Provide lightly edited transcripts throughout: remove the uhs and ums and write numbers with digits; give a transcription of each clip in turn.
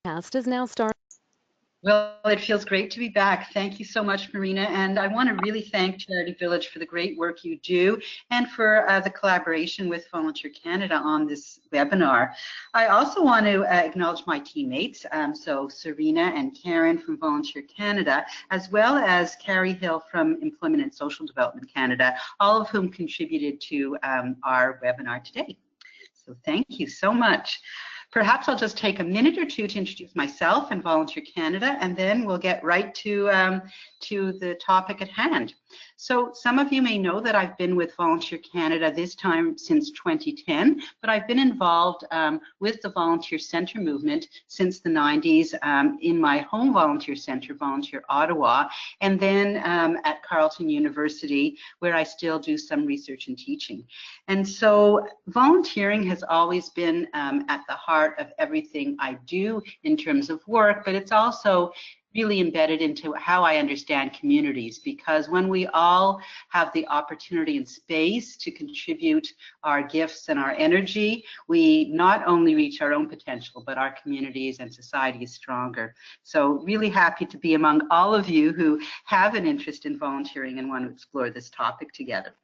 Cast is now starting. Well, it feels great to be back. Thank you so much, Marina. And I want to really thank CharityVillage for the great work you do and for the collaboration with Volunteer Canada on this webinar. I also want to acknowledge my teammates, so Serena and Karen from Volunteer Canada, as well as Carrie Hill from Employment and Social Development Canada, all of whom contributed to our webinar today. So thank you so much. Perhaps I'll just take a minute or two to introduce myself and Volunteer Canada, and then we'll get right to the topic at hand. So some of you may know that I've been with Volunteer Canada this time since 2010, but I've been involved with the Volunteer Centre movement since the 90s in my home volunteer centre, Volunteer Ottawa, and then at Carleton University, where I still do some research and teaching. And so volunteering has always been at the heart of everything I do in terms of work, but it's also really embedded into how I understand communities, because when we all have the opportunity and space to contribute our gifts and our energy, we not only reach our own potential, but our communities and society is stronger. So really happy to be among all of you who have an interest in volunteering and want to explore this topic together.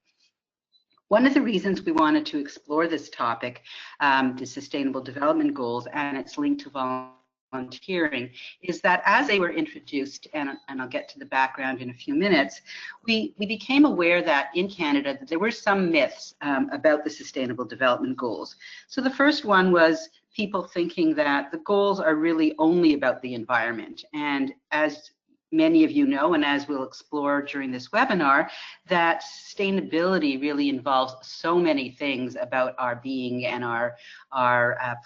One of the reasons we wanted to explore this topic, the Sustainable Development Goals and its link to volunteering, is that as they were introduced, and I'll get to the background in a few minutes, we became aware that in Canada that there were some myths about the Sustainable Development Goals. So the first one was people thinking that the goals are really only about the environment. And as many of you know, and as we'll explore during this webinar, that sustainability really involves so many things about our being and our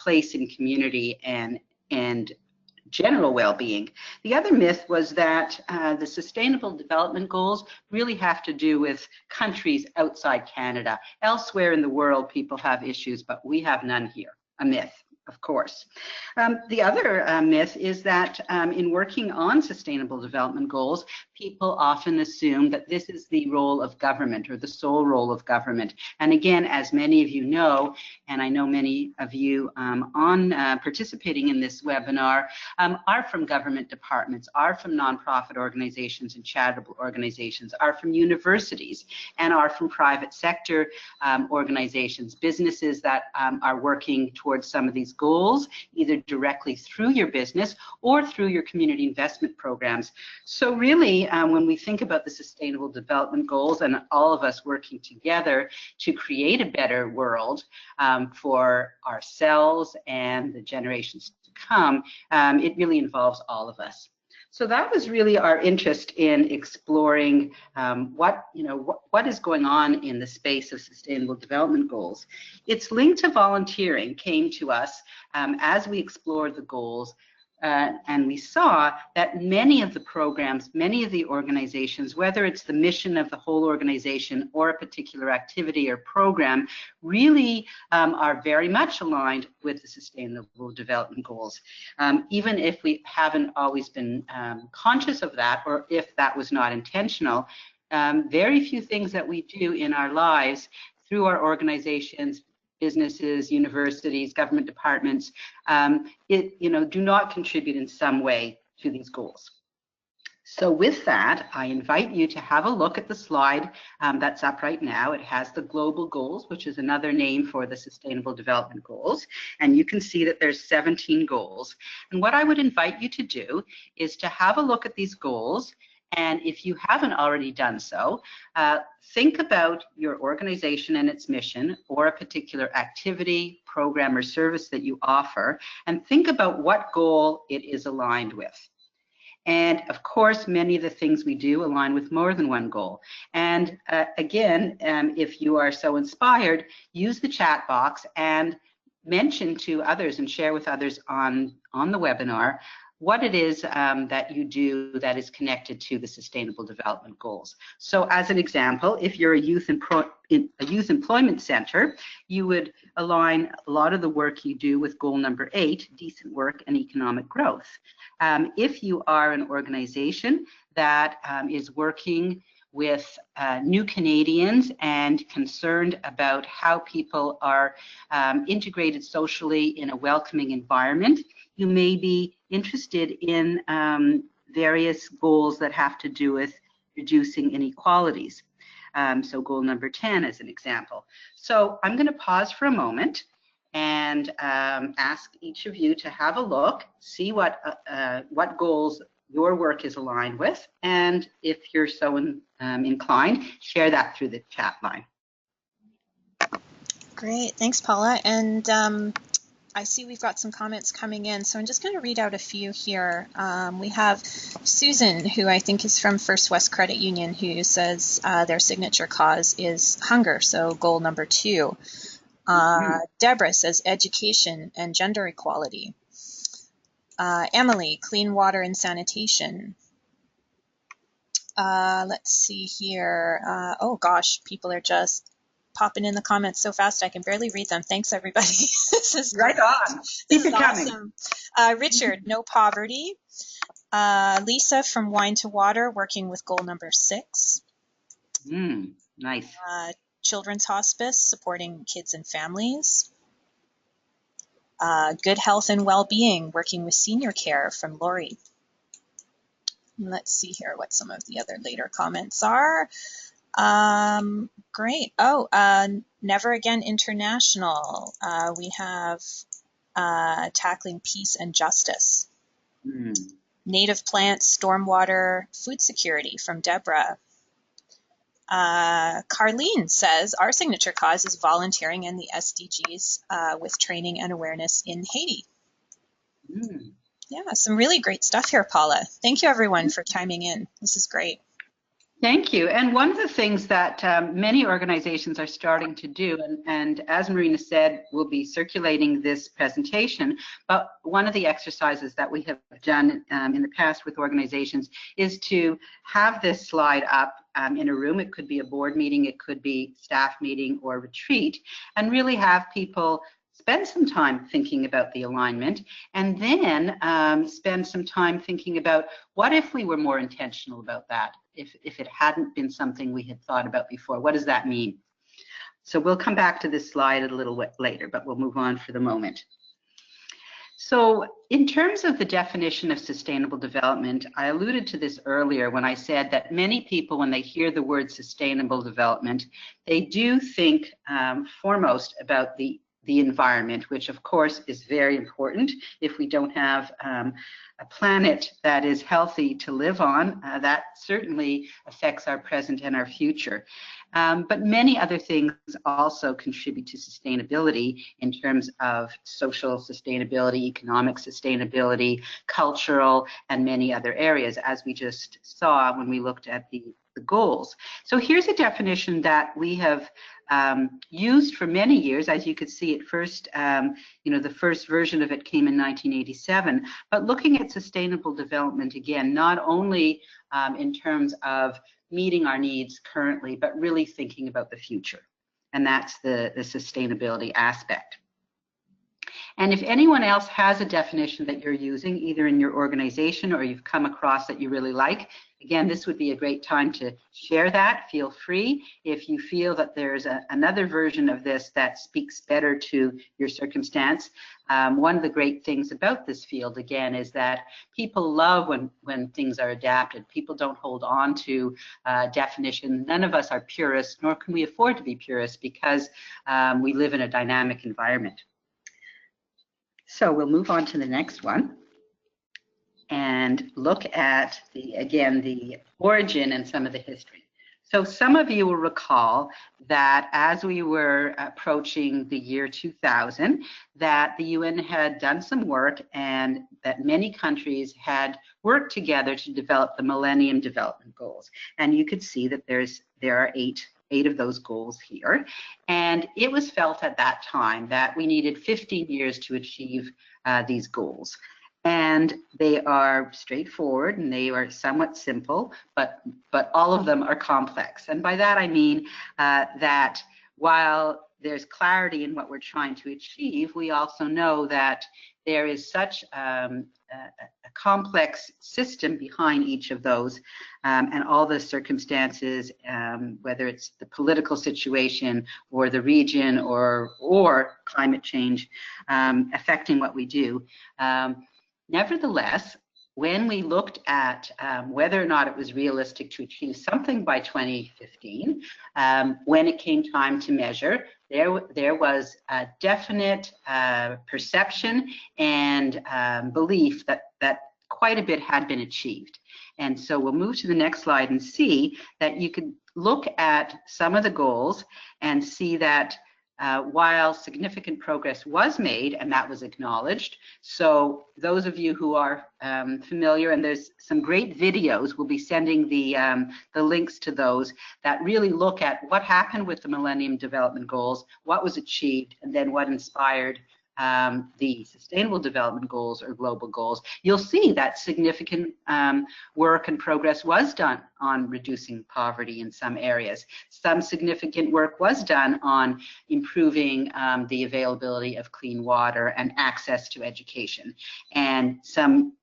place in community and general well-being. The other myth was that the Sustainable Development Goals really have to do with countries outside Canada. Elsewhere in the world, people have issues, but we have none here. A myth, of course. The other myth is that in working on Sustainable Development Goals, people often assume that this is the role of government or the sole role of government. And again, as many of you know, and I know many of you participating in this webinar are from government departments, are from nonprofit organizations and charitable organizations, are from universities, and are from private sector organizations, businesses that are working towards some of these goals, either directly through your business or through your community investment programs. So really, when we think about the Sustainable Development Goals and all of us working together to create a better world for ourselves and the generations to come, it really involves all of us. So that was really our interest in exploring what is going on in the space of Sustainable Development Goals. Its link to volunteering came to us as we explored the goals, and we saw that many of the programs, many of the organizations, whether it's the mission of the whole organization or a particular activity or program, really are very much aligned with the Sustainable Development Goals. Even if we haven't always been conscious of that, or if that was not intentional, very few things that we do in our lives through our organizations, businesses, universities, government departments, do not contribute in some way to these goals. So with that, I invite you to have a look at the slide that's up right now. It has the global goals, which is another name for the Sustainable Development Goals. And you can see that there's 17 goals. And what I would invite you to do is to have a look at these goals. And if you haven't already done so, think about your organization and its mission, or a particular activity, program, or service that you offer, and think about what goal it is aligned with. And of course, many of the things we do align with more than one goal. And again, if you are so inspired, use the chat box and mention to others and share with others on the webinar what it is that you do that is connected to the Sustainable Development Goals. So as an example, if you're a youth employment center, you would align a lot of the work you do with goal number 8, decent work and economic growth. If you are an organization that is working with new Canadians and concerned about how people are integrated socially in a welcoming environment, you may be interested in various goals that have to do with reducing inequalities. So goal number 10 as an example. So I'm going to pause for a moment and ask each of you to have a look, see what goals your work is aligned with, and if you're so inclined, share that through the chat line. Great, thanks, Paula. And I see we've got some comments coming in, so I'm just going to read out a few here. We have Susan, who I think is from First West Credit Union, who says their signature cause is hunger, so goal number 2. Deborah says education and gender equality. Emily, clean water and sanitation. Let's see here. Oh gosh, people are just popping in the comments so fast I can barely read them. Thanks, everybody. This is right great. on. Keep it coming. Awesome. Richard, no poverty. Lisa from Wine to Water, working with goal number 6. Nice. Children's Hospice, supporting kids and families. Good Health and Well-Being, working with senior care, from Lori. Let's see here what some of the other later comments are. Great. Oh, Never Again International. We have tackling peace and justice. Native plants, stormwater, food security, from Deborah. Carlene says our signature cause is volunteering and the SDGs with training and awareness in Haiti. Yeah, some really great stuff here, Paula. Thank you, everyone, for chiming in. This is great. Thank you. And one of the things that many organizations are starting to do, and as Marina said, we'll be circulating this presentation, but one of the exercises that we have done in the past with organizations is to have this slide up in a room. It could be a board meeting, it could be staff meeting or retreat, and really have people spend some time thinking about the alignment, and then spend some time thinking about what if we were more intentional about that, if it hadn't been something we had thought about before. What does that mean? So we'll come back to this slide a little bit later, but we'll move on for the moment. So in terms of the definition of sustainable development, I alluded to this earlier when I said that many people, when they hear the word sustainable development, they do think foremost about the environment, which of course is very important. If we don't have a planet that is healthy to live on, that certainly affects our present and our future. But many other things also contribute to sustainability in terms of social sustainability, economic sustainability, cultural, and many other areas, as we just saw when we looked at the goals. So here's a definition that we have used for many years. As you could see, at first, the first version of it came in 1987. But looking at sustainable development again, not only in terms of meeting our needs currently, but really thinking about the future. And that's the sustainability aspect. And if anyone else has a definition that you're using, either in your organization or you've come across that you really like, again, this would be a great time to share that. Feel free. If you feel that there's another version of this that speaks better to your circumstance, one of the great things about this field, again, is that people love when things are adapted. People don't hold on to definition. None of us are purists, nor can we afford to be purists, because we live in a dynamic environment. So we'll move on to the next one and look at the origin and some of the history. So some of you will recall that as we were approaching the year 2000, that the UN had done some work and that many countries had worked together to develop the Millennium Development Goals. And you could see that there are eight of those goals here. And it was felt at that time that we needed 15 years to achieve these goals. And they are straightforward and they are somewhat simple, but all of them are complex. And by that I mean that while there's clarity in what we're trying to achieve, we also know that there is such a complex system behind each of those, and all the circumstances, whether it's the political situation or the region or climate change affecting what we do, Nevertheless, when we looked at whether or not it was realistic to achieve something by 2015, when it came time to measure, there was a definite perception and belief that quite a bit had been achieved. And so we'll move to the next slide and see that you could look at some of the goals and see that while significant progress was made, and that was acknowledged. So those of you who are familiar, and there's some great videos, we'll be sending the links to those that really look at what happened with the Millennium Development Goals, what was achieved, and then what inspired the Sustainable Development Goals or Global Goals. You'll see that significant work and progress was done on reducing poverty in some areas. Some significant work was done on improving the availability of clean water and access to education. And some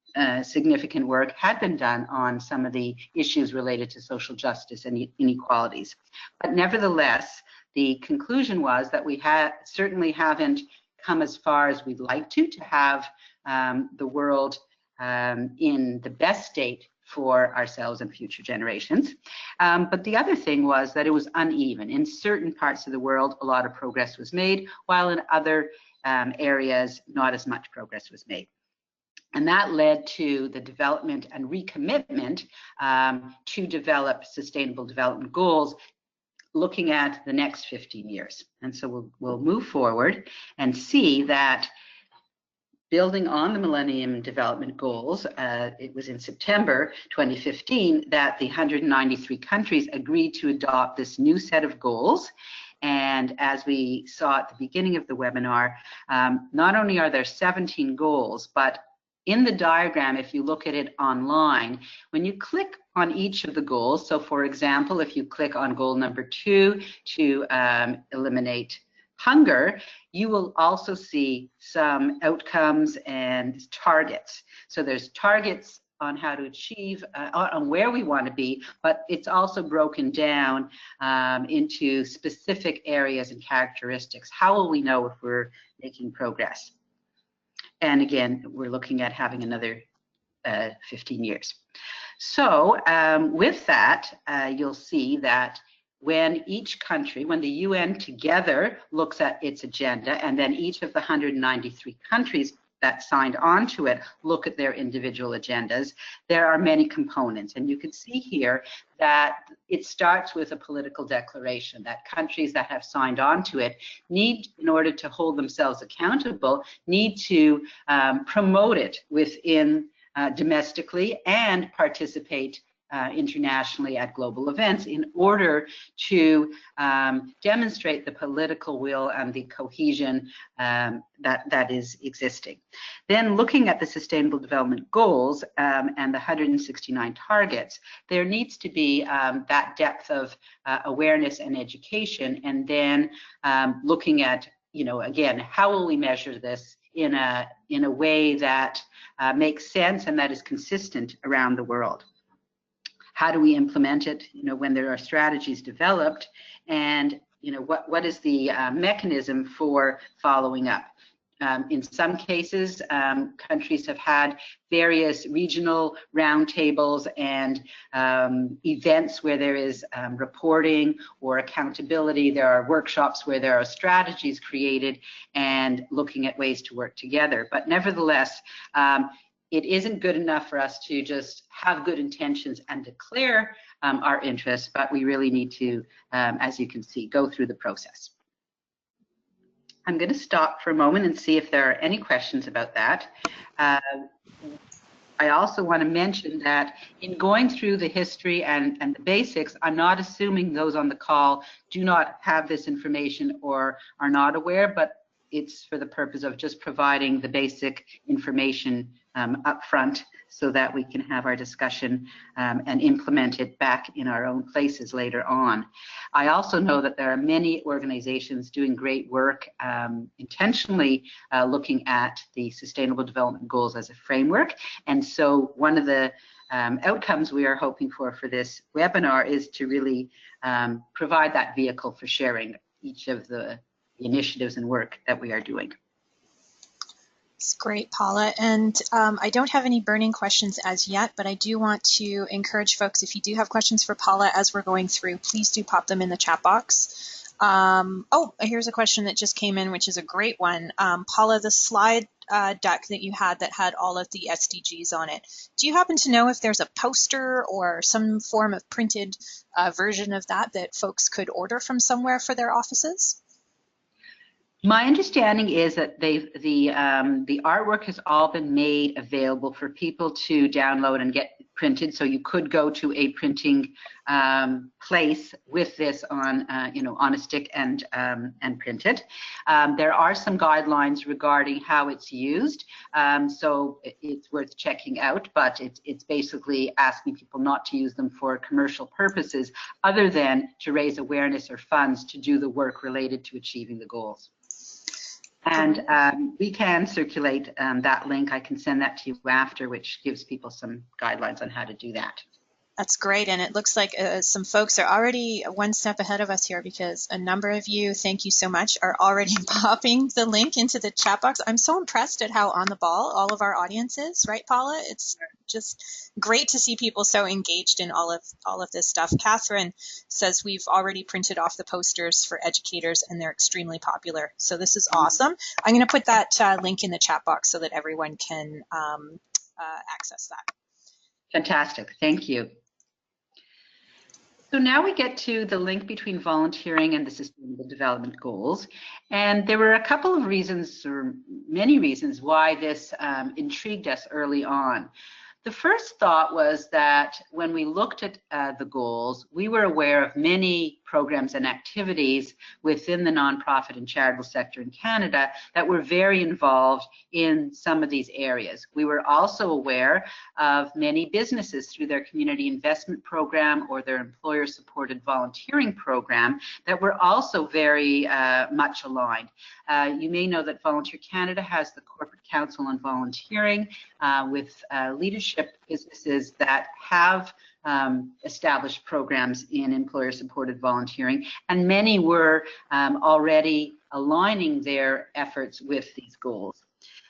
significant work had been done on some of the issues related to social justice and inequalities. But nevertheless, the conclusion was that we certainly haven't come as far as we'd like to have the world in the best state for ourselves and future generations. But the other thing was that it was uneven. In certain parts of the world, a lot of progress was made, while in other areas, not as much progress was made. And that led to the development and recommitment to develop Sustainable Development Goals looking at the next 15 years. And so we'll move forward and see that building on the Millennium Development Goals, it was in September 2015 that the 193 countries agreed to adopt this new set of goals. And as we saw at the beginning of the webinar, not only are there 17 goals, but in the diagram, if you look at it online, when you click on each of the goals, so for example, if you click on goal number 2 to eliminate hunger, you will also see some outcomes and targets. So there's targets on how to achieve, on where we want to be, but it's also broken down into specific areas and characteristics. How will we know if we're making progress? And again, we're looking at having another 15 years. So with that, you'll see that when each country, when the UN together looks at its agenda, and then each of the 193 countries that signed on to it look at their individual agendas, there are many components. And you can see here that it starts with a political declaration that countries that have signed on to it need, in order to hold themselves accountable, need to promote it within domestically and participate internationally at global events in order to demonstrate the political will and the cohesion that is existing. Then looking at the Sustainable Development Goals and the 169 targets, there needs to be that depth of awareness and education, and then looking at, again, how will we measure this in a way that makes sense and that is consistent around the world. How do we implement it, when there are strategies developed, and what is the mechanism for following up? In some cases, countries have had various regional roundtables and events where there is reporting or accountability. There are workshops where there are strategies created and looking at ways to work together. But nevertheless, it isn't good enough for us to just have good intentions and declare our interests, but we really need to, as you can see, go through the process. I'm going to stop for a moment and see if there are any questions about that. I also want to mention that in going through the history and the basics, I'm not assuming those on the call do not have this information or are not aware, but it's for the purpose of just providing the basic information up front so that we can have our discussion and implement it back in our own places later on. I also know that there are many organizations doing great work intentionally looking at the Sustainable Development Goals as a framework. And so one of the outcomes we are hoping for this webinar is to really provide that vehicle for sharing each of the initiatives and work that we are doing. It's great, Paula. And I don't have any burning questions as yet, but I do want to encourage folks, if you do have questions for Paula as we're going through, please do pop them in the chat box. Oh, here's a question that just came in, which is a great one. Paula, the slide deck that you had that had all of the SDGs on it, do you happen to know if there's a poster or some form of printed version of that that folks could order from somewhere for their offices? My understanding is that the artwork has all been made available for people to download and get printed. So you could go to a printing place with this on, on a stick and print it. There are some guidelines regarding how it's used, so it's worth checking out. But it's basically asking people not to use them for commercial purposes, other than to raise awareness or funds to do the work related to achieving the goals. And we can circulate that link. I can send that to you after, which gives people some guidelines on how to do that. That's great. And it looks like some folks are already one step ahead of us here, because a number of you, thank you so much, are already popping the link into the chat box. I'm so impressed at how on the ball all of our audience is, right, Paula? It's just great to see people so engaged in all of this stuff. Catherine says we've already printed off the posters for educators and they're extremely popular. So this is awesome. I'm going to put that link in the chat box so that everyone can access that. Fantastic. Thank you. So now we get to the link between volunteering and the Sustainable Development Goals. And there were a couple of reasons, or many reasons, why this intrigued us early on. The first thought was that when we looked at the goals, we were aware of many programs and activities within the nonprofit and charitable sector in Canada that were very involved in some of these areas. We were also aware of many businesses through their community investment program or their employer-supported volunteering program that were also very much aligned. You may know that Volunteer Canada has the Corporate Council on Volunteering with leadership businesses that have established programs in employer-supported volunteering, and many were already aligning their efforts with these goals.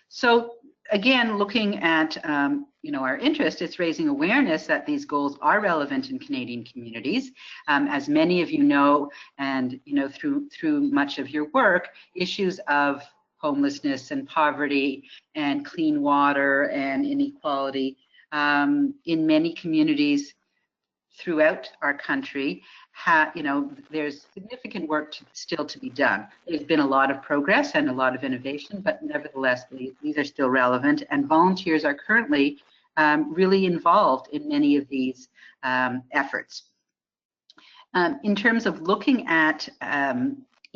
So again, looking at our interest, it's raising awareness that these goals are relevant in Canadian communities. As many of you know, and through much of your work, issues of homelessness and poverty and clean water and inequality in many communities throughout our country, there's significant work still to be done. There's been a lot of progress and a lot of innovation, but nevertheless, these are still relevant, and volunteers are currently really involved in many of these efforts. In terms of looking at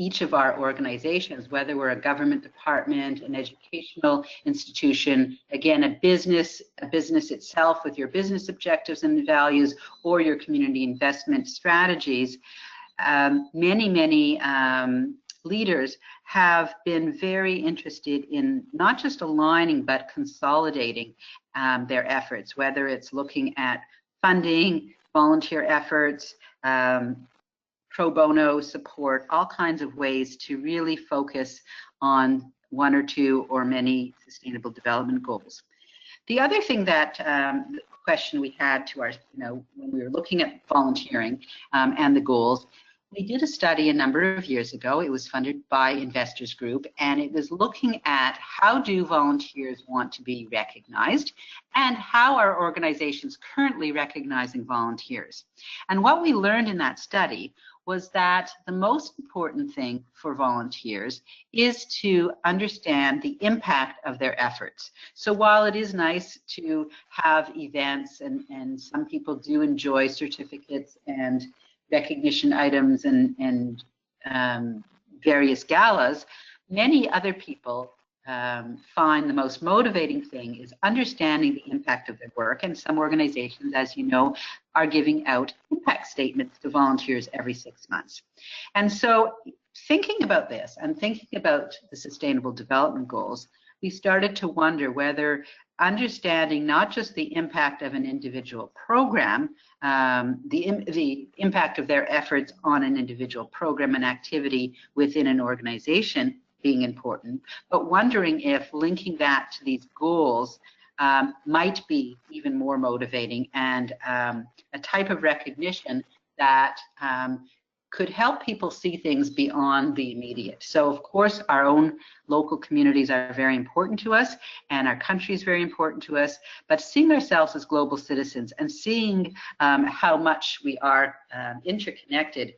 each of our organizations, whether we're a government department, an educational institution, again, a business itself with your business objectives and values, or your community investment strategies, many leaders have been very interested in not just aligning but consolidating their efforts, whether it's looking at funding, volunteer efforts, pro bono support, all kinds of ways to really focus on one or two or many sustainable development goals. The other thing that the question we had to our, when we were looking at volunteering and the goals, we did a study a number of years ago. It was funded by Investors Group, and it was looking at how do volunteers want to be recognized and how are organizations currently recognizing volunteers. And what we learned in that study was that the most important thing for volunteers is to understand the impact of their efforts. So while it is nice to have events, and some people do enjoy certificates and recognition items and various galas, many other people find the most motivating thing is understanding the impact of their work, and some organizations, as you know, are giving out impact statements to volunteers every 6 months. And so thinking about this and thinking about the Sustainable Development Goals, we started to wonder whether understanding not just the impact of an individual program, the impact of their efforts on an individual program and activity within an organization, being important, but wondering if linking that to these goals might be even more motivating and a type of recognition that could help people see things beyond the immediate. So of course, our own local communities are very important to us, and our country is very important to us, but seeing ourselves as global citizens and seeing how much we are interconnected,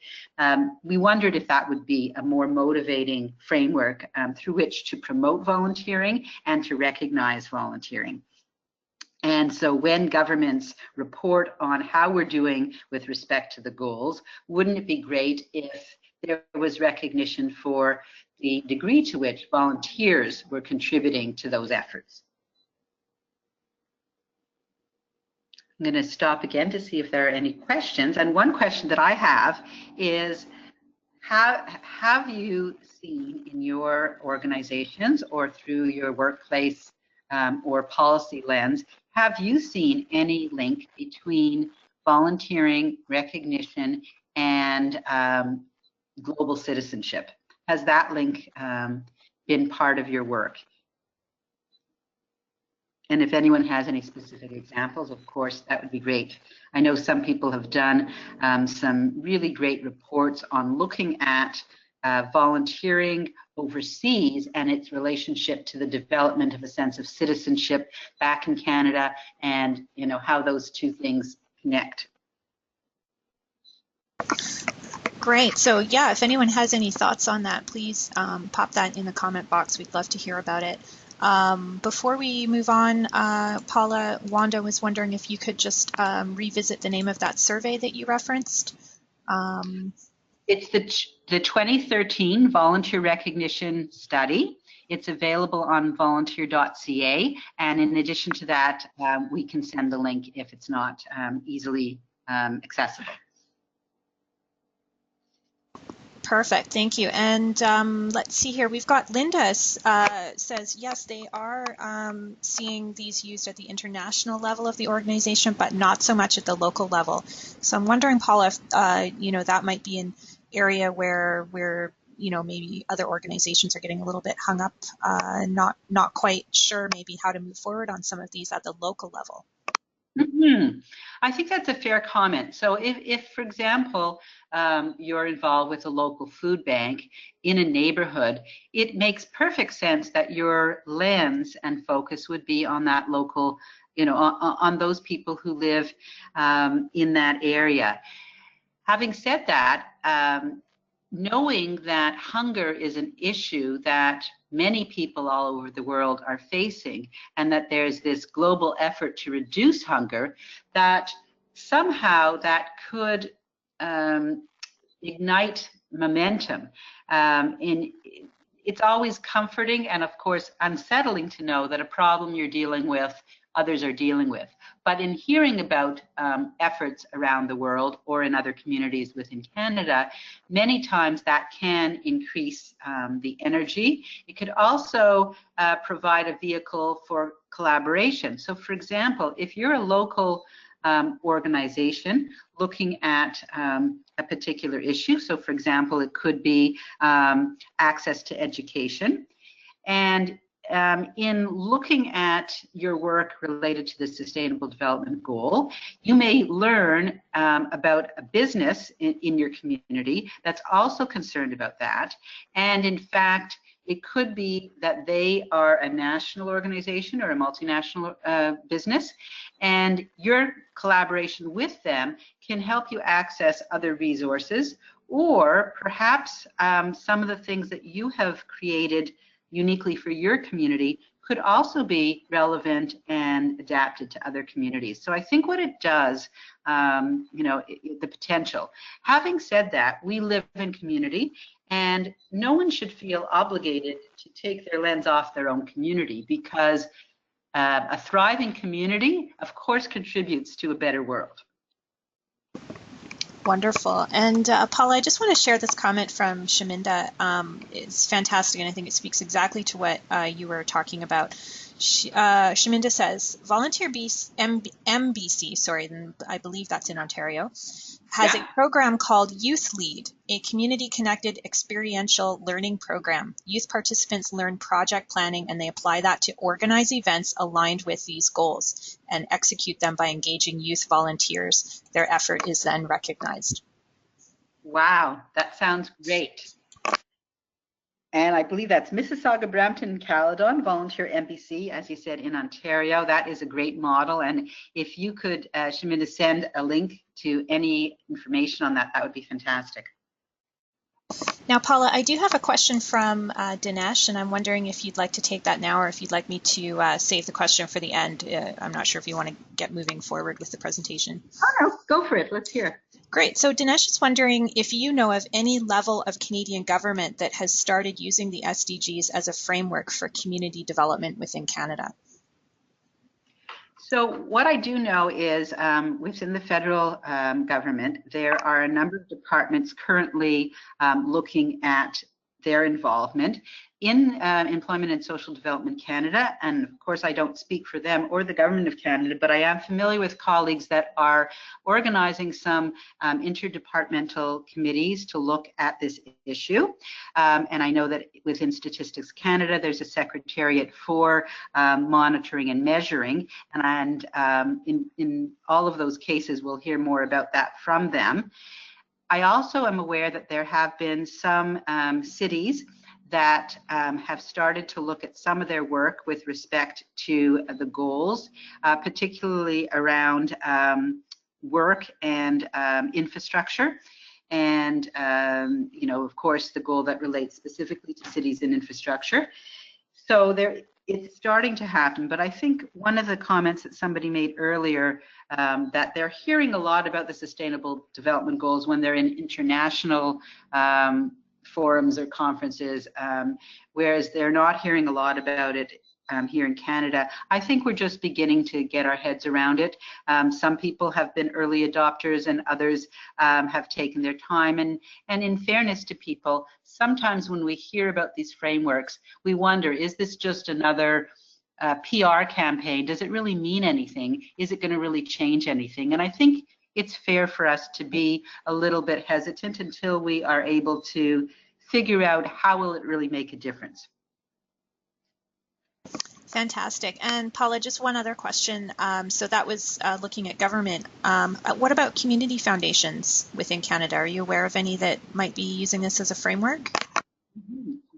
we wondered if that would be a more motivating framework through which to promote volunteering and to recognize volunteering. And so when governments report on how we're doing with respect to the goals, wouldn't it be great if there was recognition for the degree to which volunteers were contributing to those efforts? I'm going to stop again to see if there are any questions. And one question that I have is, have you seen in your organizations or through your workplace or policy lens, have you seen any link between volunteering, recognition, and global citizenship? Has that link been part of your work? And if anyone has any specific examples, of course, that would be great. I know some people have done some really great reports on looking at volunteering overseas and its relationship to the development of a sense of citizenship back in Canada, and how those two things connect. Great. So yeah, if anyone has any thoughts on that, please pop that in the comment box. We'd love to hear about it. Before we move on, Paula, Wanda was wondering if you could just revisit the name of that survey that you referenced. It's the 2013 Volunteer Recognition Study. It's available on volunteer.ca, and in addition to that, we can send the link if it's not easily accessible. Perfect, thank you. And let's see here, we've got Linda says, yes, they are seeing these used at the international level of the organization, but not so much at the local level. So I'm wondering, Paula, if that might be an area where maybe other organizations are getting a little bit hung up, not quite sure maybe how to move forward on some of these at the local level. Mm-hmm. I think that's a fair comment. So if for example, you're involved with a local food bank in a neighborhood, it makes perfect sense that your lens and focus would be on that local, on those people who live in that area. Having said that, knowing that hunger is an issue that many people all over the world are facing, and that there's this global effort to reduce hunger, that somehow that could ignite momentum. It's always comforting and of course unsettling to know that a problem you're dealing with, others are dealing with. But in hearing about efforts around the world or in other communities within Canada, many times that can increase the energy. It could also provide a vehicle for collaboration. So for example, if you're a local organization looking at a particular issue, so for example, it could be access to education, and in looking at your work related to the Sustainable Development Goal, you may learn about a business in your community that's also concerned about that. And in fact, it could be that they are a national organization or a multinational business, and your collaboration with them can help you access other resources, or perhaps some of the things that you have created uniquely for your community could also be relevant and adapted to other communities. So I think what it does, the potential. Having said that, we live in community, and no one should feel obligated to take their lens off their own community, because a thriving community, of course, contributes to a better world. Wonderful. And Paula, I just want to share this comment from Shaminda. It's fantastic, and I think it speaks exactly to what you were talking about. Shaminda says, MBC, sorry, I believe that's in Ontario, has a program called Youth Lead, a community-connected experiential learning program. Youth participants learn project planning and they apply that to organize events aligned with these goals and execute them by engaging youth volunteers. Their effort is then recognized. Wow, that sounds great. And I believe that's Mississauga, Brampton, Caledon, Volunteer MBC, as you said, in Ontario. That is a great model. And if you could, Shaminda, send a link to any information on that, that would be fantastic. Now, Paula, I do have a question from Dinesh, and I'm wondering if you'd like to take that now or if you'd like me to save the question for the end. I'm not sure if you want to get moving forward with the presentation. Oh, no, go for it. Let's hear. Great. So Dinesh is wondering if you know of any level of Canadian government that has started using the SDGs as a framework for community development within Canada. So what I do know is within the federal government, there are a number of departments currently looking at their involvement in Employment and Social Development Canada. And of course, I don't speak for them or the Government of Canada, but I am familiar with colleagues that are organizing some interdepartmental committees to look at this issue. And I know that within Statistics Canada, there's a secretariat for monitoring and measuring. And in all of those cases, we'll hear more about that from them. I also am aware that there have been some cities that have started to look at some of their work with respect to the goals, particularly around work and infrastructure. And, you know, of course, the goal that relates specifically to cities and infrastructure. So it's starting to happen, but I think one of the comments that somebody made earlier, that they're hearing a lot about the Sustainable Development Goals when they're in international forums or conferences, whereas they're not hearing a lot about it here in Canada. I think we're just beginning to get our heads around it. Some people have been early adopters and others have taken their time. And in fairness to people, sometimes when we hear about these frameworks, we wonder, is this just another PR campaign? Does it really mean anything? Is it going to really change anything? And I think it's fair for us to be a little bit hesitant until we are able to figure out how will it really make a difference. Fantastic. And Paula, just one other question. So that was looking at government. What about community foundations within Canada? Are you aware of any that might be using this as a framework?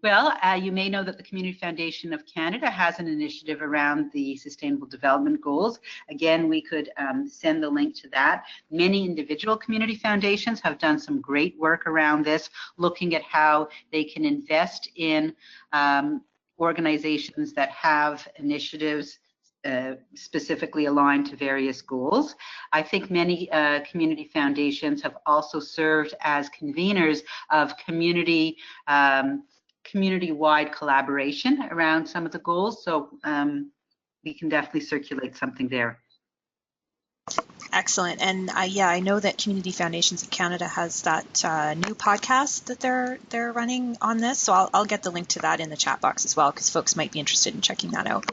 Well, you may know that the Community Foundation of Canada has an initiative around the Sustainable Development Goals. Again, we could send the link to that. Many individual community foundations have done some great work around this, looking at how they can invest in organizations that have initiatives specifically aligned to various goals. I think many community foundations have also served as conveners of community-wide collaboration around some of the goals. So we can definitely circulate something there. Excellent. And yeah, I know that Community Foundations of Canada has that new podcast that they're running on this. So I'll get the link to that in the chat box as well, because folks might be interested in checking that out.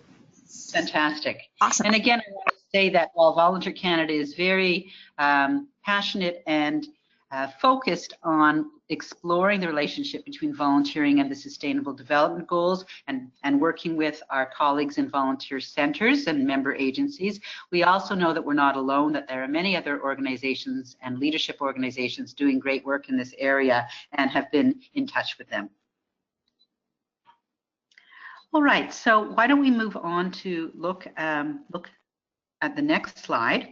Fantastic. Awesome. And again, I want to say that while Volunteer Canada is very passionate and focused on exploring the relationship between volunteering and the Sustainable Development Goals and working with our colleagues in volunteer centers and member agencies, we also know that we're not alone, that there are many other organizations and leadership organizations doing great work in this area and have been in touch with them. All right, so why don't we move on to look at the next slide.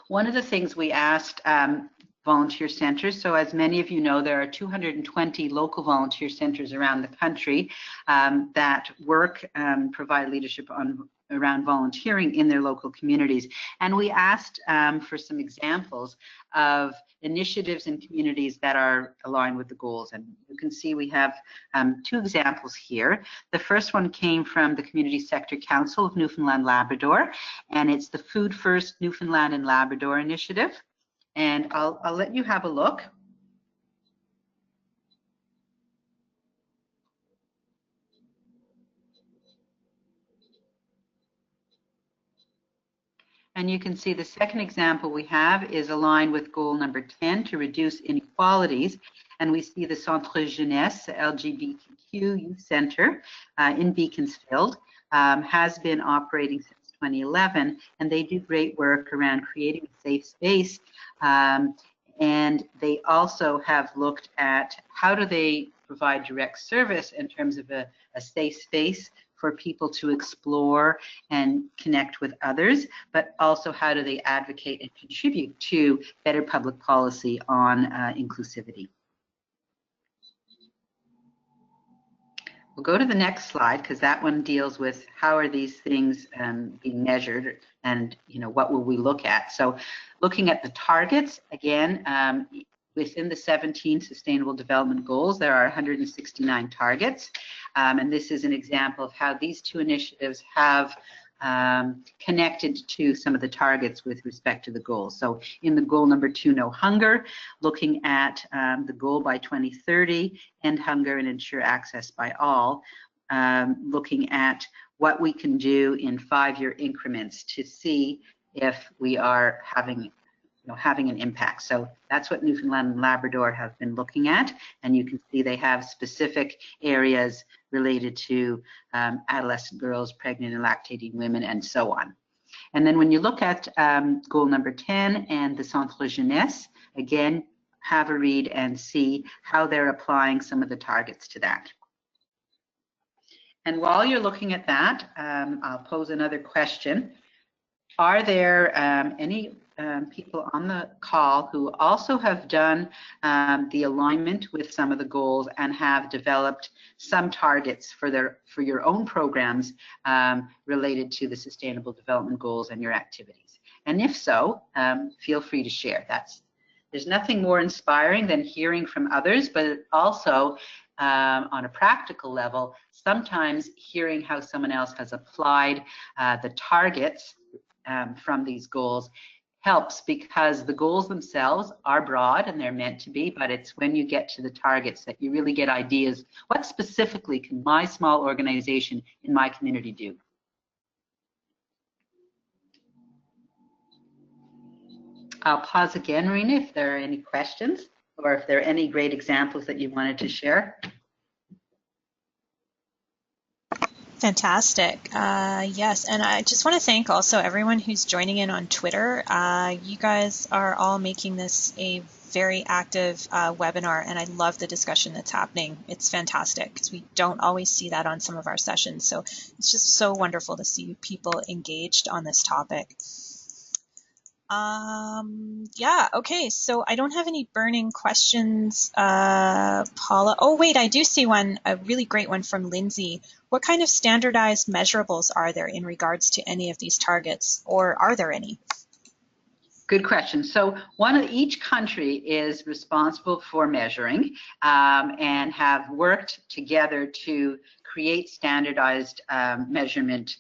One of the things we asked volunteer centers. So as many of you know, there are 220 local volunteer centers around the country that work and provide leadership around volunteering in their local communities. And we asked for some examples of initiatives in communities that are aligned with the goals. And you can see we have two examples here. The first one came from the Community Sector Council of Newfoundland Labrador, and it's the Food First Newfoundland and Labrador initiative. And I'll let you have a look. And you can see the second example we have is aligned with goal number 10 to reduce inequalities. And we see the Centre Jeunesse LGBTQ Youth Center in Beaconsfield has been operating since 2011, and they do great work around creating a safe space. And they also have looked at how do they provide direct service in terms of a safe space for people to explore and connect with others, but also how do they advocate and contribute to better public policy on inclusivity. We'll go to the next slide because that one deals with how are these things being measured, and what will we look at. So looking at the targets, again, within the 17 Sustainable Development Goals, there are 169 targets. And this is an example of how these two initiatives have connected to some of the targets with respect to the goals. So in the goal number 2, no hunger, looking at the goal by 2030, end hunger and ensure access by all, looking at what we can do in 5-year increments to see if we are having an impact. So that's what Newfoundland and Labrador have been looking at, and you can see they have specific areas related to adolescent girls, pregnant and lactating women, and so on. And then when you look at goal number 10 and the Centre Jeunesse, again, have a read and see how they're applying some of the targets to that. And while you're looking at that, I'll pose another question. Are there any people on the call who also have done the alignment with some of the goals and have developed some targets for your own programs related to the Sustainable Development Goals and your activities? And if so, feel free to share. There's nothing more inspiring than hearing from others, but also on a practical level, sometimes hearing how someone else has applied the targets from these goals helps, because the goals themselves are broad and they're meant to be, but it's when you get to the targets that you really get ideas. What specifically can my small organization in my community do? I'll pause again, Marina, if there are any questions or if there are any great examples that you wanted to share. Fantastic. Yes, and I just want to thank also everyone who's joining in on Twitter. You guys are all making this a very active webinar, and I love the discussion that's happening. It's fantastic because we don't always see that on some of our sessions. So it's just so wonderful to see people engaged on this topic. Yeah, okay, so I don't have any burning questions, Paula. Oh, wait, I do see one, a really great one from Lindsay. What kind of standardized measurables are there in regards to any of these targets, or are there any? Good question. So each country is responsible for measuring and have worked together to create standardized measurement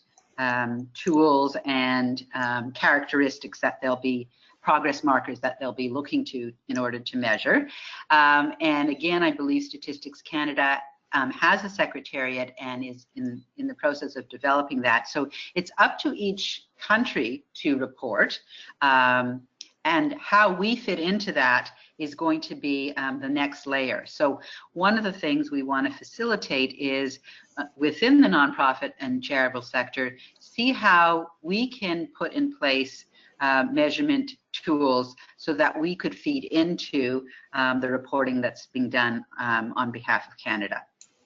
tools and characteristics that they'll be progress markers that they'll be looking to in order to measure. And again, I believe Statistics Canada has a secretariat and is in the process of developing that. So it's up to each country to report. And how we fit into that is going to be the next layer. So one of the things we want to facilitate is within the nonprofit and charitable sector, see how we can put in place measurement tools so that we could feed into the reporting that's being done on behalf of Canada.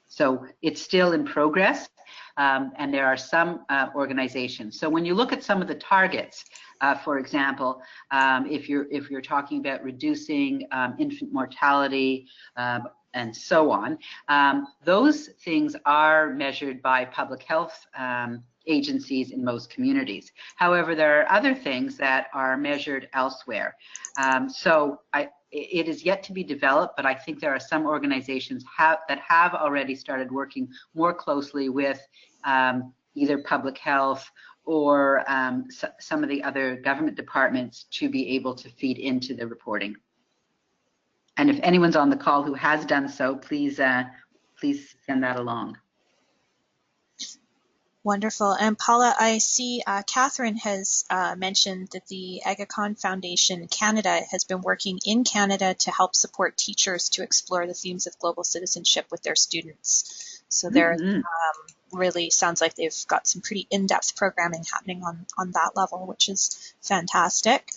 So it's still in progress, and there are some organizations. So when you look at some of the targets, for example, if you're talking about reducing infant mortality and so on, those things are measured by public health agencies in most communities. However, there are other things that are measured elsewhere. It is yet to be developed, but I think there are some organizations that have already started working more closely with either public health or some of the other government departments to be able to feed into the reporting. And if anyone's on the call who has done so, please send that along. Wonderful. And Paula, I see Catherine has mentioned that the Agacon Foundation Canada has been working in Canada to help support teachers to explore the themes of global citizenship with their students. So there really sounds like they've got some pretty in-depth programming happening on that level, which is fantastic.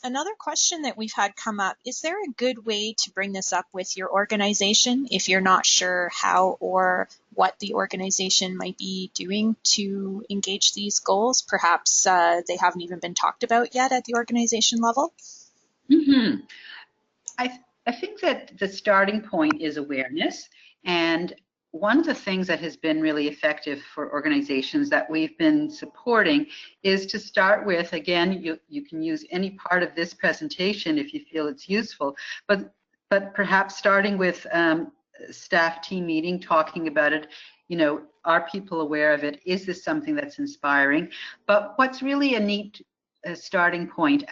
Another question that we've had come up, is there a good way to bring this up with your organization if you're not sure how or what the organization might be doing to engage these goals? Perhaps they haven't even been talked about yet at the organization level? Mm-hmm. I think that the starting point is awareness, and one of the things that has been really effective for organizations that we've been supporting is to start with, again, you can use any part of this presentation if you feel it's useful, but perhaps starting with staff team meeting, talking about it, you know, are people aware of it? Is this something that's inspiring? But what's really a neat starting point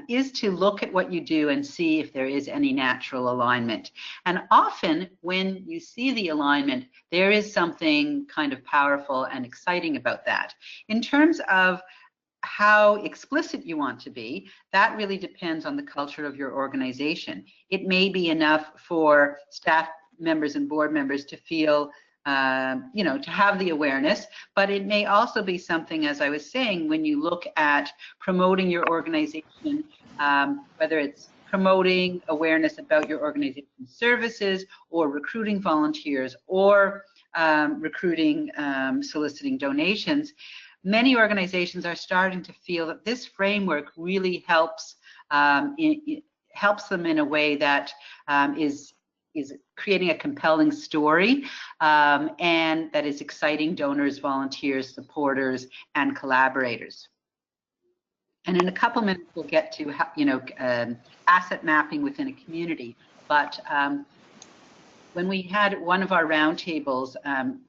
is to look at what you do and see if there is any natural alignment. And often when you see the alignment, there is something kind of powerful and exciting about that. In terms of how explicit you want to be, that really depends on the culture of your organization. It may be enough for staff members and board members to feel you know, to have the awareness, but it may also be something, as I was saying, when you look at promoting your organization, whether it's promoting awareness about your organization's services or recruiting volunteers or recruiting, soliciting donations, many organizations are starting to feel that this framework really helps helps them in a way that is creating a compelling story and that is exciting donors, volunteers, supporters, and collaborators. And in a couple minutes, we'll get to, you know, asset mapping within a community. But when we had one of our roundtables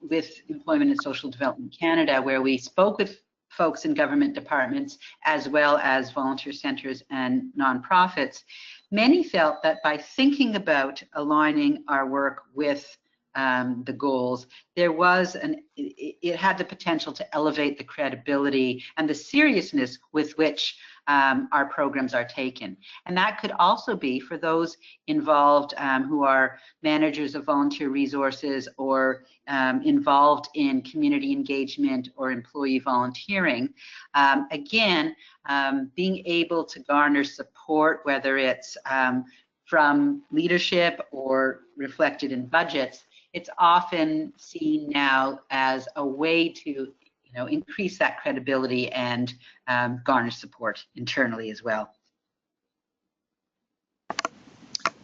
with Employment and Social Development Canada, where we spoke with folks in government departments as well as volunteer centres and nonprofits, many felt that by thinking about aligning our work with the goals, there was it had the potential to elevate the credibility and the seriousness with which our programs are taken. And that could also be for those involved who are managers of volunteer resources or involved in community engagement or employee volunteering. Again, being able to garner support, whether it's from leadership or reflected in budgets, it's often seen now as a way to, you know, increase that credibility and garner support internally as well.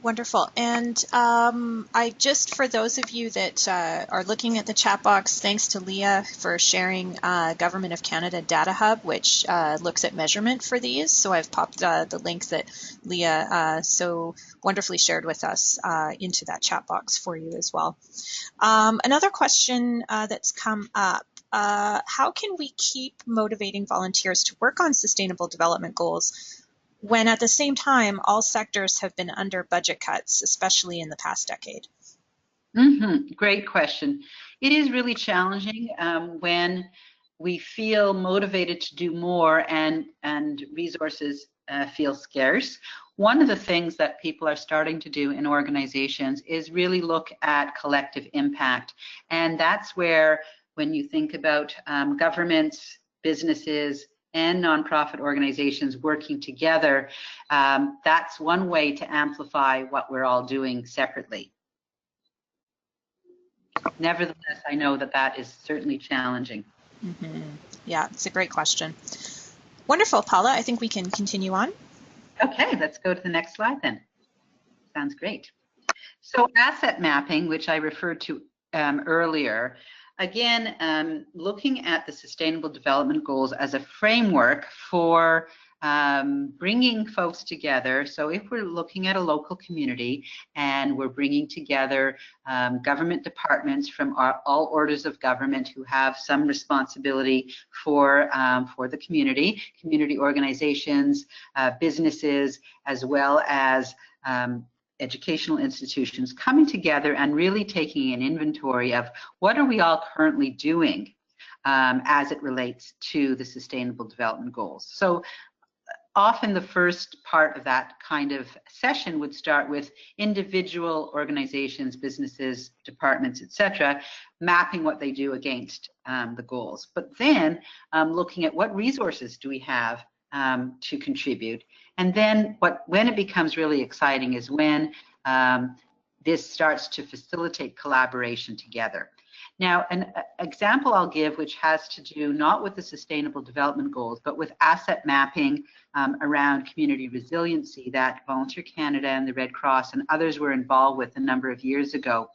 Wonderful. And I just, for those of you that are looking at the chat box, thanks to Leah for sharing Government of Canada Data Hub, which looks at measurement for these. So I've popped the link that Leah so wonderfully shared with us into that chat box for you as well. Another question that's come up, how can we keep motivating volunteers to work on sustainable development goals when at the same time all sectors have been under budget cuts, especially in the past decade? Great question. It is really challenging when we feel motivated to do more and resources feel scarce. One of the things that people are starting to do in organizations is really look at collective impact. And that's where, when you think about governments, businesses, and nonprofit organizations working together, that's one way to amplify what we're all doing separately. Nevertheless, I know that that is certainly challenging. Yeah, it's a great question. Wonderful, Paula. I think we can continue on. Okay, let's go to the next slide then. Sounds great. So asset mapping, which I referred to earlier, again, looking at the Sustainable Development Goals as a framework for bringing folks together. So if we're looking at a local community and we're bringing together government departments from all orders of government who have some responsibility for the community organizations, businesses, as well as educational institutions, coming together and really taking an inventory of what are we all currently doing as it relates to the Sustainable Development Goals. So often the first part of that kind of session would start with individual organizations, businesses, departments, etc., mapping what they do against the goals. But then looking at what resources do we have to contribute. And then when it becomes really exciting is when this starts to facilitate collaboration together. Now, an example I'll give, which has to do not with the Sustainable Development Goals, but with asset mapping around community resiliency that Volunteer Canada and the Red Cross and others were involved with a number of years ago,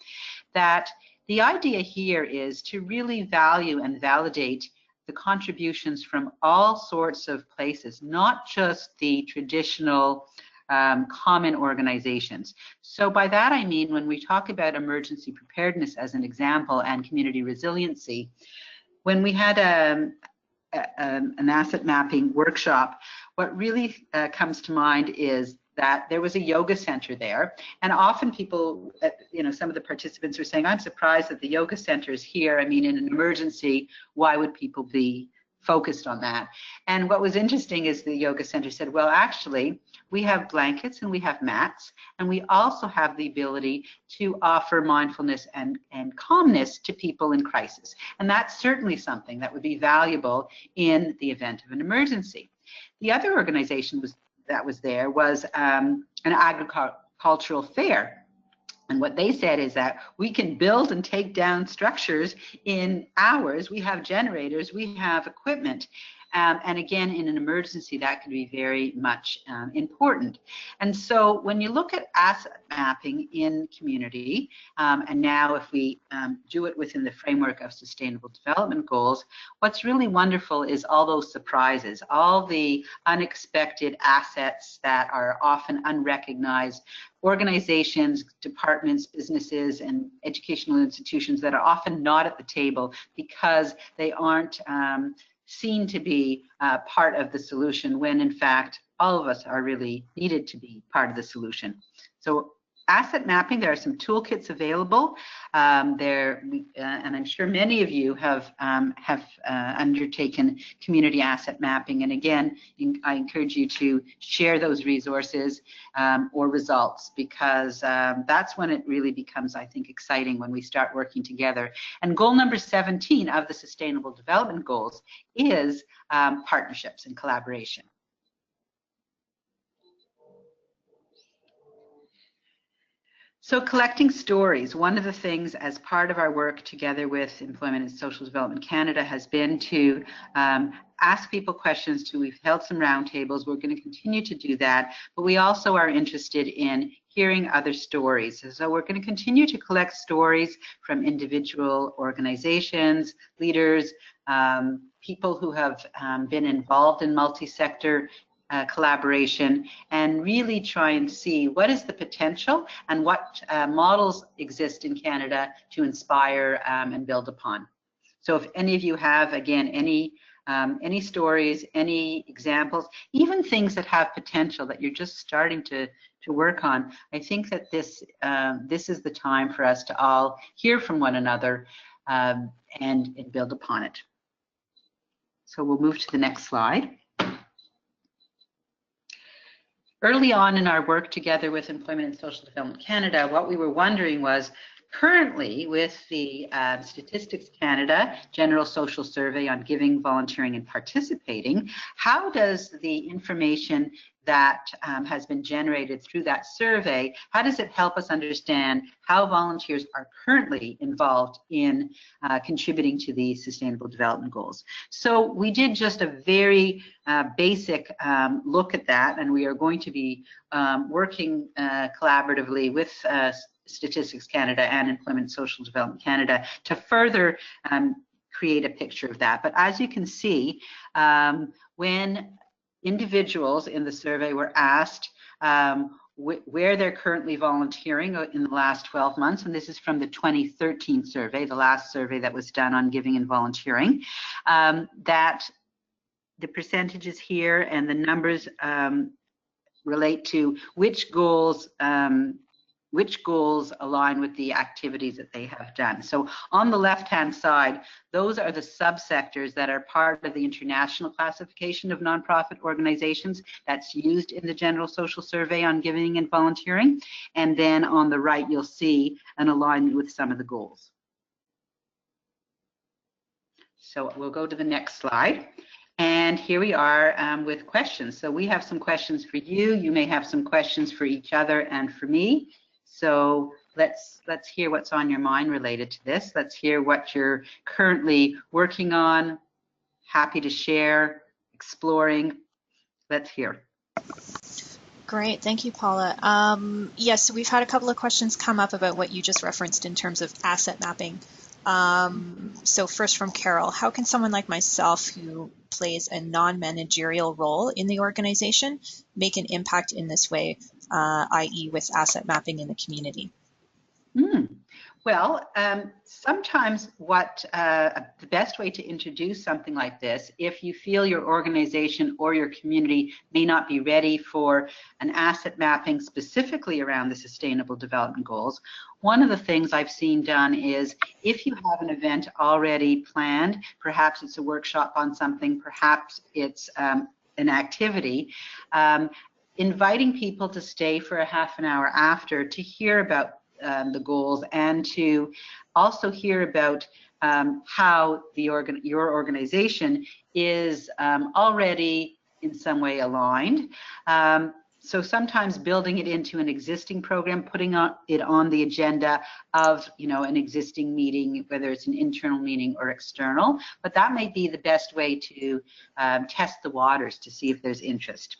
that the idea here is to really value and validate the contributions from all sorts of places, not just the traditional common organizations. So by that I mean, when we talk about emergency preparedness as an example and community resiliency, when we had an asset mapping workshop, what really comes to mind is that there was a yoga center there, and often people, some of the participants were saying, I'm surprised that the yoga center is here. I mean, in an emergency, why would people be focused on that? And what was interesting is the yoga center said, well, actually, we have blankets and we have mats, and we also have the ability to offer mindfulness and calmness to people in crisis. And that's certainly something that would be valuable in the event of an emergency. The other organization that was there was an agricultural fair. And what they said is that we can build and take down structures in hours. We have generators, we have equipment. And again, in an emergency, that can be very much important. And so when you look at asset mapping in community, and now if we do it within the framework of Sustainable Development Goals, what's really wonderful is all those surprises, all the unexpected assets that are often unrecognized, organizations, departments, businesses, and educational institutions that are often not at the table because they aren't seen to be part of the solution, when in fact all of us are really needed to be part of the solution. So asset mapping, there are some toolkits available and I'm sure many of you have undertaken community asset mapping, and again I encourage you to share those resources or results, because that's when it really becomes, I think, exciting, when we start working together. And goal number 17 of the Sustainable Development Goals is partnerships and collaboration. So collecting stories, one of the things as part of our work together with Employment and Social Development Canada has been to ask people questions. We've held some roundtables. We're going to continue to do that, but we also are interested in hearing other stories. So we're going to continue to collect stories from individual organizations, leaders, people who have been involved in multi-sector collaboration, and really try and see what is the potential and what models exist in Canada to inspire and build upon. So if any of you have, again, any stories, any examples, even things that have potential that you're just starting to work on, I think that this is the time for us to all hear from one another and build upon it. So we'll move to the next slide. Early on in our work together with Employment and Social Development Canada, what we were wondering was, currently with the Statistics Canada General Social Survey on Giving, Volunteering and Participating, how does the information that has been generated through that survey, how does it help us understand how volunteers are currently involved in contributing to the Sustainable Development Goals? So we did just a very basic look at that, and we are going to be working collaboratively with Statistics Canada and Employment and Social Development Canada to further create a picture of that. But as you can see, when individuals in the survey were asked where they're currently volunteering in the last 12 months, and this is from the 2013 survey, the last survey that was done on giving and volunteering, that the percentages here and the numbers relate to which goals which goals align with the activities that they have done. So on the left-hand side, those are the subsectors that are part of the International Classification of Nonprofit Organizations that's used in the General Social Survey on Giving and Volunteering. And then on the right, you'll see an alignment with some of the goals. So we'll go to the next slide. And here we are with questions. So we have some questions for you. You may have some questions for each other and for me. So let's hear what's on your mind related to this. Let's hear what you're currently working on, happy to share, exploring. Let's hear. Great, thank you, Paula. Yes, so we've had a couple of questions come up about what you just referenced in terms of asset mapping. So first from Carol, how can someone like myself who plays a non-managerial role in the organization make an impact in this way, i.e. with asset mapping in the community? Well, sometimes the best way to introduce something like this, if you feel your organization or your community may not be ready for an asset mapping specifically around the Sustainable Development Goals, one of the things I've seen done is if you have an event already planned, perhaps it's a workshop on something, perhaps it's an activity, inviting people to stay for a half an hour after to hear about the goals and to also hear about how your organization is already in some way aligned. So sometimes building it into an existing program, putting it on the agenda of an existing meeting, whether it's an internal meeting or external, but that may be the best way to test the waters to see if there's interest.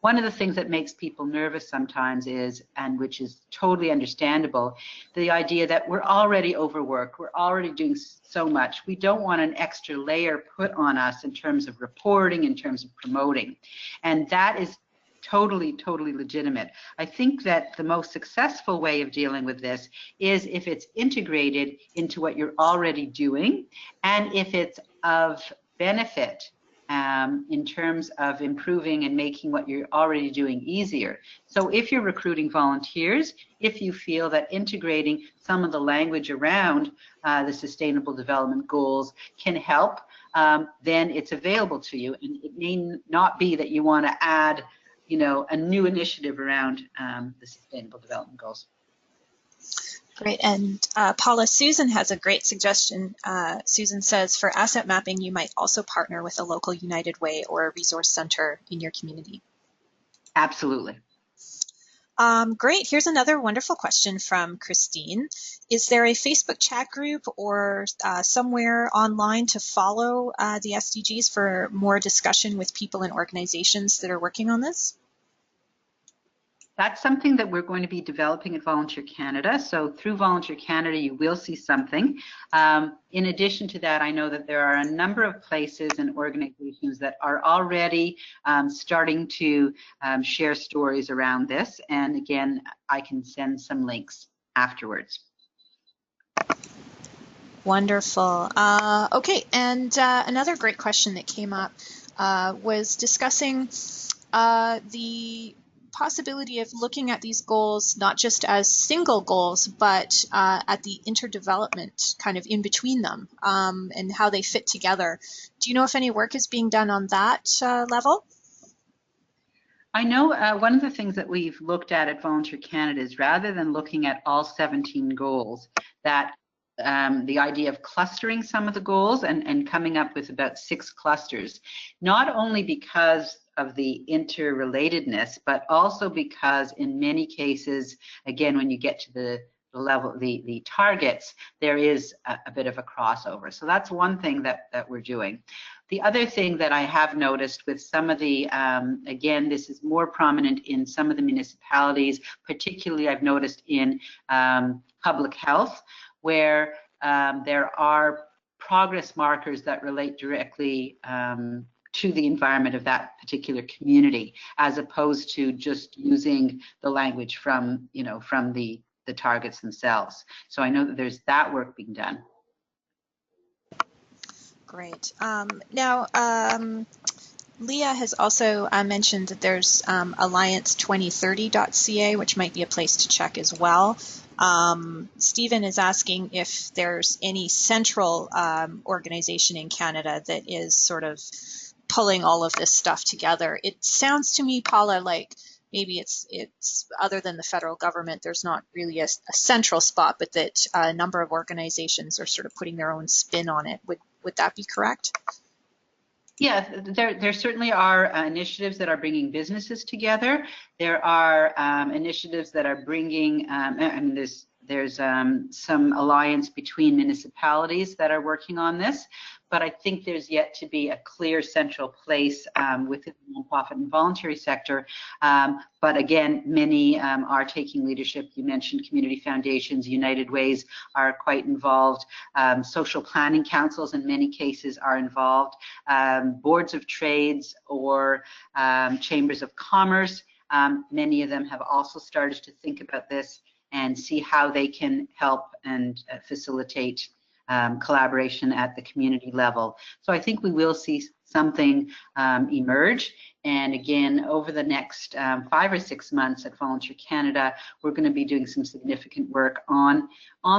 One of the things that makes people nervous sometimes is, and which is totally understandable, the idea that we're already overworked, we're already doing so much. We don't want an extra layer put on us in terms of reporting, in terms of promoting. And that is totally legitimate. I think that the most successful way of dealing with this is if it's integrated into what you're already doing, and if it's of benefit in terms of improving and making what you're already doing easier. So if you're recruiting volunteers, if you feel that integrating some of the language around the Sustainable Development Goals can help, then it's available to you. And it may not be that you want to add, a new initiative around the Sustainable Development Goals. Great, and Paula, Susan has a great suggestion. Susan says, for asset mapping, you might also partner with a local United Way or a resource center in your community. Absolutely. Great, here's another wonderful question from Christine. Is there a Facebook chat group or somewhere online to follow the SDGs for more discussion with people and organizations that are working on this? That's something that we're going to be developing at Volunteer Canada. So through Volunteer Canada, you will see something. In addition to that, I know that there are a number of places and organizations that are already starting to share stories around this. And again, I can send some links afterwards. Wonderful. Okay, and another great question that came up was discussing the possibility of looking at these goals not just as single goals, but at the interdevelopment kind of in between them and how they fit together. Do you know if any work is being done on that level? I know one of the things that we've looked at Volunteer Canada is rather than looking at all 17 goals, that the idea of clustering some of the goals and coming up with about 6 clusters, not only because of the interrelatedness, but also because in many cases, again, when you get to the level, the targets, there is a bit of a crossover. So that's one thing that we're doing. The other thing that I have noticed with some of the, again, this is more prominent in some of the municipalities, particularly I've noticed in public health, where there are progress markers that relate directly to the environment of that particular community, as opposed to just using the language from, from the targets themselves. So I know that there's that work being done. Great. Now, Leah has also mentioned that there's alliance2030.ca, which might be a place to check as well. Stephen is asking if there's any central organization in Canada that is sort of pulling all of this stuff together. It sounds to me, Paula, like maybe it's other than the federal government, there's not really a central spot, but that a number of organizations are sort of putting their own spin on it. Would that be correct? Yeah, there certainly are initiatives that are bringing businesses together. There are initiatives that are bringing, I mean, there's some alliance between municipalities that are working on this, but I think there's yet to be a clear central place within the nonprofit and voluntary sector. But again, many are taking leadership. You mentioned community foundations, United Ways are quite involved. Social planning councils in many cases are involved. Boards of trades or chambers of commerce, many of them have also started to think about this and see how they can help and facilitate collaboration at the community level. So I think we will see something emerge. And again, over the next 5 or 6 months at Volunteer Canada, we're going to be doing some significant work on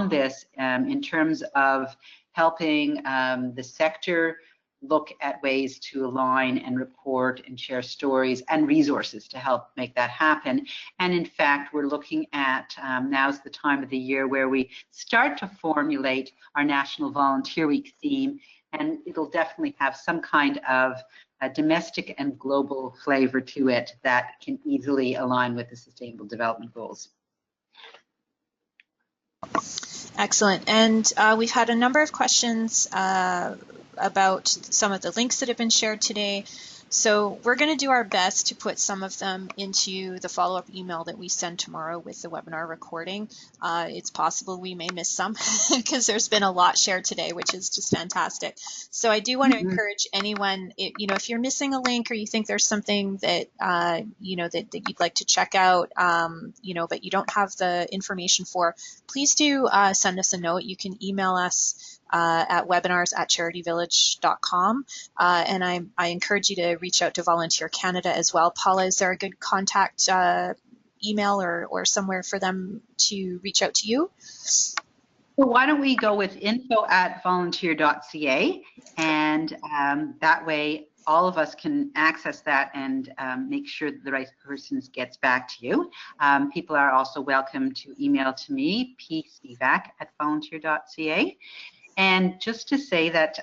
this in terms of helping the sector look at ways to align and report and share stories and resources to help make that happen. And in fact, we're looking at, now's the time of the year where we start to formulate our National Volunteer Week theme, and it'll definitely have some kind of a domestic and global flavor to it that can easily align with the Sustainable Development Goals. Excellent. And we've had a number of questions about some of the links that have been shared today. So we're going to do our best to put some of them into the follow-up email that we send tomorrow with the webinar recording. It's possible we may miss some because there's been a lot shared today, which is just fantastic. So I do want to encourage anyone, if you're missing a link or you think there's something that, that you'd like to check out, but you don't have the information for, please do send us a note. You can email us at webinars@charityvillage.com. And I encourage you to reach out to Volunteer Canada as well. Paula, is there a good contact email or somewhere for them to reach out to you? Well, why don't we go with info@volunteer.ca, and that way all of us can access that and make sure that the right person gets back to you. People are also welcome to email to me, pcvac@volunteer.ca. And just to say that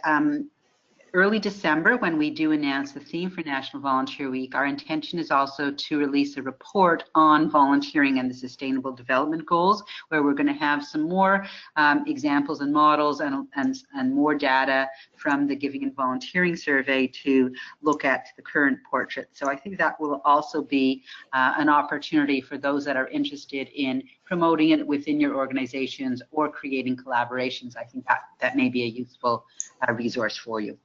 early December, when we do announce the theme for National Volunteer Week, our intention is also to release a report on volunteering and the Sustainable Development Goals, where we're going to have some more examples and models and more data from the Giving and Volunteering Survey to look at the current portrait. So I think that will also be an opportunity for those that are interested in promoting it within your organizations or creating collaborations. I think that may be a useful resource for you.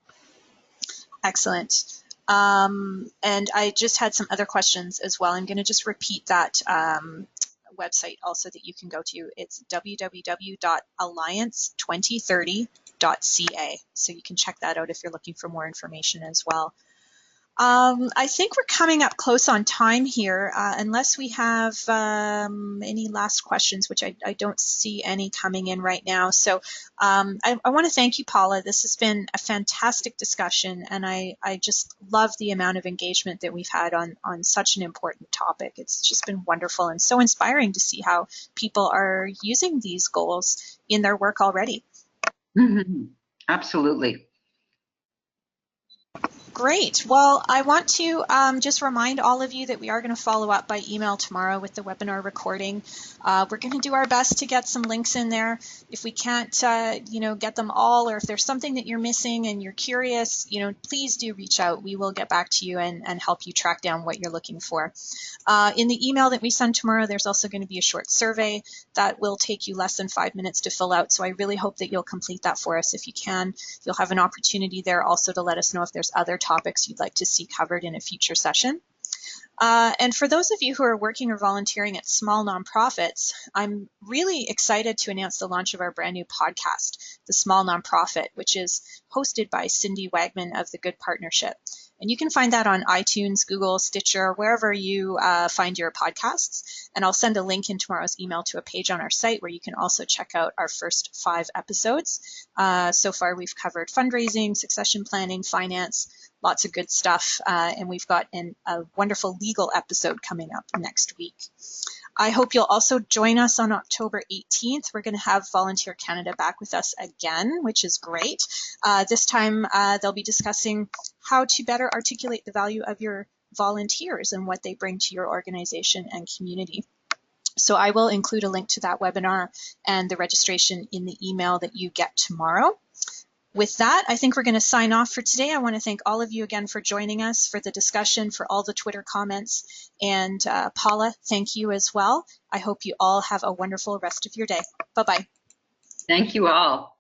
Excellent. And I just had some other questions as well. I'm going to just repeat that website also that you can go to. It's www.alliance2030.ca. So you can check that out if you're looking for more information as well. I think we're coming up close on time here, unless we have any last questions, which I don't see any coming in right now. So I want to thank you, Paula. This has been a fantastic discussion, and I just love the amount of engagement that we've had on such an important topic. It's just been wonderful and so inspiring to see how people are using these goals in their work already. Mm-hmm. Absolutely. Great. Well, I want to just remind all of you that we are going to follow up by email tomorrow with the webinar recording. We're going to do our best to get some links in there. If we can't, get them all, or if there's something that you're missing and you're curious, please do reach out. We will get back to you and help you track down what you're looking for. In the email that we send tomorrow, there's also going to be a short survey that will take you less than 5 minutes to fill out. So I really hope that you'll complete that for us if you can. You'll have an opportunity there also to let us know if there's other topics you'd like to see covered in a future session. And for those of you who are working or volunteering at small nonprofits, I'm really excited to announce the launch of our brand new podcast, The Small Nonprofit, which is hosted by Cindy Wagman of the Good Partnership. And you can find that on iTunes, Google, Stitcher, wherever you find your podcasts. And I'll send a link in tomorrow's email to a page on our site where you can also check out our first 5 episodes. So far, we've covered fundraising, succession planning, finance, lots of good stuff. And we've got a wonderful legal episode coming up next week. I hope you'll also join us on October 18th. We're going to have Volunteer Canada back with us again, which is great. This time they'll be discussing how to better articulate the value of your volunteers and what they bring to your organization and community. So I will include a link to that webinar and the registration in the email that you get tomorrow. With that, I think we're going to sign off for today. I want to thank all of you again for joining us, for the discussion, for all the Twitter comments. And Paula, thank you as well. I hope you all have a wonderful rest of your day. Bye-bye. Thank you all.